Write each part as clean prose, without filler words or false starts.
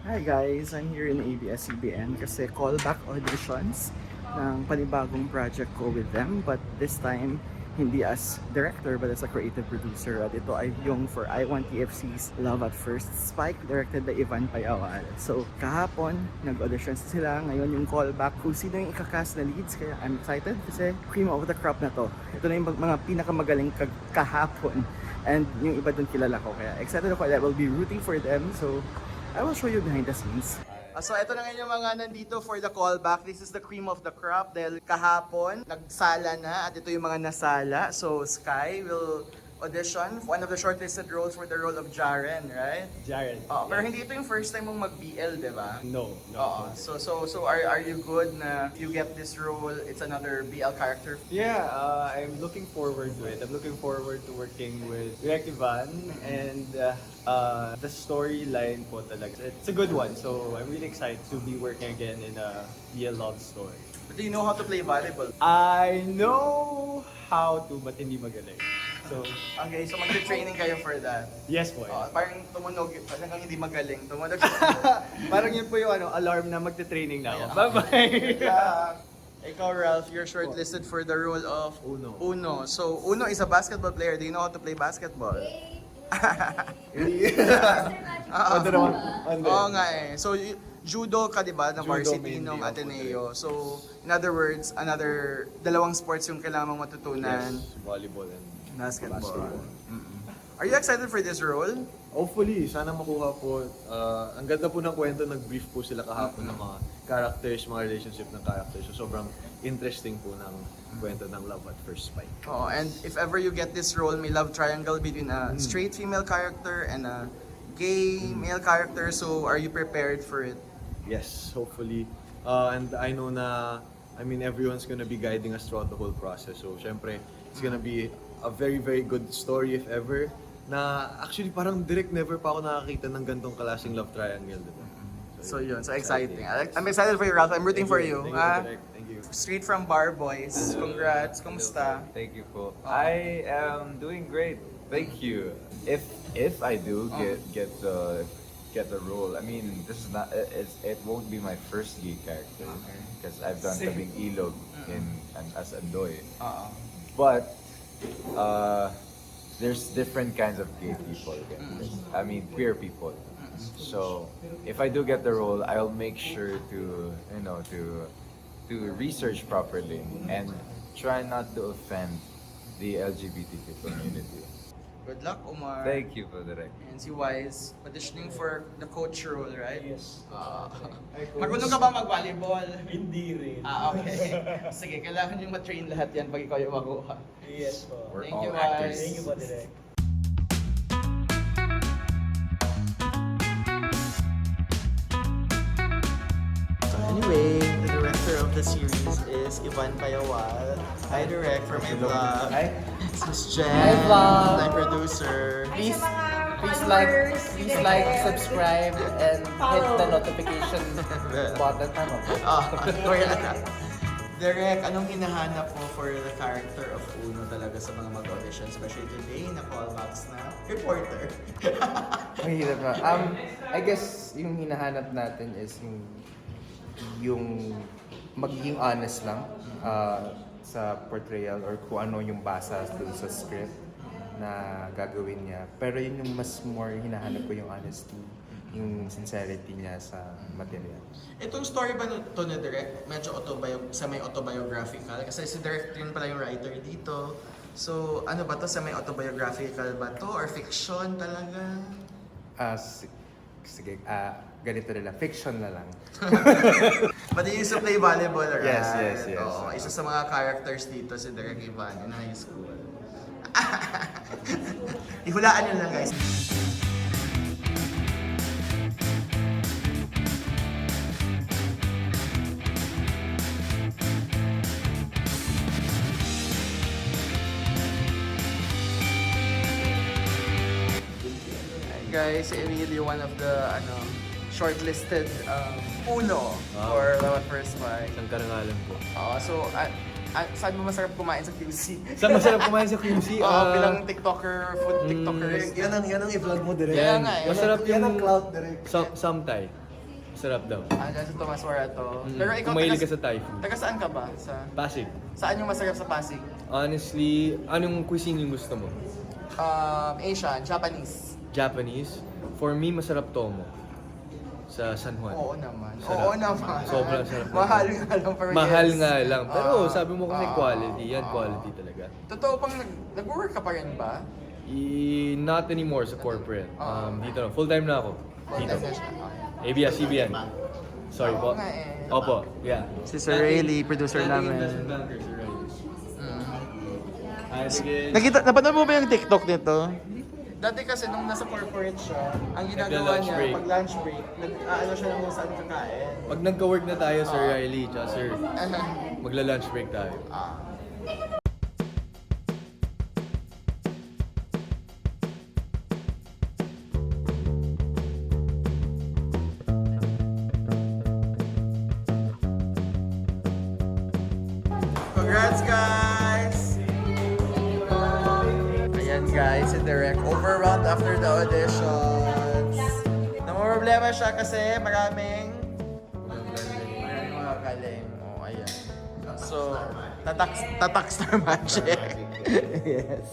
Hi guys, I'm here in ABS-CBN kasi callback auditions ng panibagong project ko with them, but this time hindi as director but as a creative producer. At ito ay yung for I1TFC's Love at First Spike, directed by Ivan Payawal. So kahapon nag-auditions sila, ngayon yung callback kung sino yung ikakast na leads, kaya I'm excited kasi cream of the crop na to. Ito na yung mga pinakamagaling kahapon and yung iba dun kilala ko, kaya excited ako. I will be rooting for them, so I will show you behind the scenes. So ito na ngayon yung mga nandito for the callback. This is the cream of the crop dahil kahapon nagsala na at ito yung mga nasala. So Sky will audition one of the shortlisted roles for the role of Jaren, right? Jaren. Pero hindi ito yung first time mong mag-BL, di ba? No. So are you good na you get this role, it's another BL character? Yeah, I'm looking forward to it. I'm looking forward to working with Direk Ivan and the storyline po talaga. It's a good one, so I'm really excited to be working again in a BL love story. But do you know how to play volleyball? I know how to, but hindi magaling. So, Okay, so mag-training kayo for that. yes po. Parang tumunog, parang hindi magaling, tumunog. Parang yun po yung alarm na magte-training na ako. Yeah. Bye-bye! Ikaw, Ralph, you're shortlisted for the role of Uno. So, Uno is a basketball player. Do you know how to play basketball? Ano naman? Oo nga eh. So, judo ka, di ba, ng Judo varsity mainly ng ako, Ateneo. So, in other words, dalawang sports yung kailangan mong matutunan. Yes, volleyball and Basketball. Are you excited for this role? Hopefully, sana makuha po. Ang ganda po ng kwento, nag-brief po sila kahapon ng mga characters, mga relationship ng characters. So sobrang interesting po ng kwento ng Love at First Spike. Oh, and if ever you get this role, may love triangle between a straight female character and a gay male character. So, are you prepared for it? Yes, hopefully. And I know everyone's gonna be guiding us throughout the whole process. So syempre, it's gonna be a very, very good story if ever. Na actually parang direct never pa ako nakakita ng gantong klaseng love triangle, diba? So yun, so exciting. I'm excited for you, Ralph. I'm rooting for you. Thank Ha? Direk. Thank you. Straight from Bar Boys. Congrats. Kumusta? Thank you po. I am doing great. Thank you. If I do get the role, I mean this is not it won't be my first gay character because I've done Tabing Ilog as Andoy. But there's different kinds of gay people. I mean queer people. So if I do get the role, I'll make sure to to research properly and try not to offend the LGBTQ community. Good luck, Omar. Thank you for the rec. And si Wise, auditioning for the coach role, right? Yes. Marunong ka ba mag-volleyball? Hindi rin. Okay. Sige, kailangan yung matrain lahat yan pag ikaw yung makuha. Yes po. We're Thank you, all actors. Wise. Thank you po, Direk. So anyway, the director of the series is Ivan Payawal. Hi, Direct, from my vlog. Hi. This is Jen, Hi, vlog. my producer. Please like, subscribe, and hit the notification button. Tama ba? Direct, anong hinahanap mo for the character of Uno talaga sa mga mag-audition? Especially today, na callbacks na reporter. Mahirap na. I guess yung hinahanap natin is yung magiging honest lang sa portrayal or kung ano yung basa dun sa script na gagawin niya. Pero yun yung mas more hinahanap ko, yung honesty, yung sincerity niya sa material. Itong story ba to na Direct, medyo semi-autobiographical? Kasi si Direct yun pala yung writer dito. So, ano ba to? Semi-autobiographical ba to? Or fiction talaga? Sige, ganito na lang. Fiction na lang. But you used to play volleyball, right? Yes. Oo, isa sa mga characters dito si Direct Ivan in high school. Ihulaan nyo lang, guys. Guys, Emilio, one of the shortlisted Uno for Love at First Spike. Isang karangalan po. So, saan mo masarap kumain sa QC? Saan masarap kumain sa QC? Bilang TikToker, food TikTokers. Yan ang i-vlog mo direct. Kaya nga eh. Masarap Yan ang yung cloud direct. Samtay. Masarap daw. Dyan sa Tomas Morato. Pero ikaw, Kung mahilig ka sa Thai food. taga saan ka ba? Pasig. Saan yung masarap sa Pasig? Honestly, anong cuisine yung gusto mo? Asian, Japanese. Japanese? For me, masarap tomo. Sa San Juan. Oo naman. Sarap. Oo naman. Sobrang sarap. Mahal nga lang pero Mahal yes. nga lang. Pero sabi mo kasi Ah. quality. Yan, quality talaga. Totoo pang nag-work ka pa rin ba? Not anymore sa corporate. Dito na. Full-time na ako. Dito. Full-time na siya. ABS-CBN. Sorry po. Oo nga eh. Opo. Yeah. Si Sir Rayleigh, producer namin. Investment banker, Sir Reyes. Napanood mo ba yung TikTok nito? Dati kasi nung nasa corporate siya, ang ginagawa Nagla-lunch niya, break. pag lunch break, nag-aano siya ng kung saan kakain. Pag nagka-work na tayo, Sir Riley, tsaka Sir, magla-lunch break tayo. Congrats guys! Ayan guys, si Derek overwhelmed after the auditions. Namumroblema siya kasi maraming mga galing. Oh, ayan. So, tatak star magic. Yes.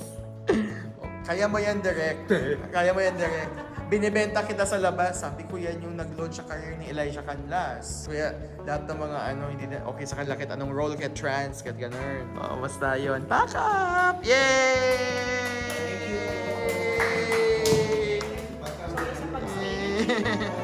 Kaya mo yan, Derek. Kaya mo yan, Derek. Binibenta kita sa labas. Sabi ko yan yung nag-launch sa career ni Elijah Canlas. Kaya lahat ng mga hindi na okay sa kanila kahit anong role, kahit trans, kahit ganun. Oh, basta yun. Pack up! Yay! Thank you!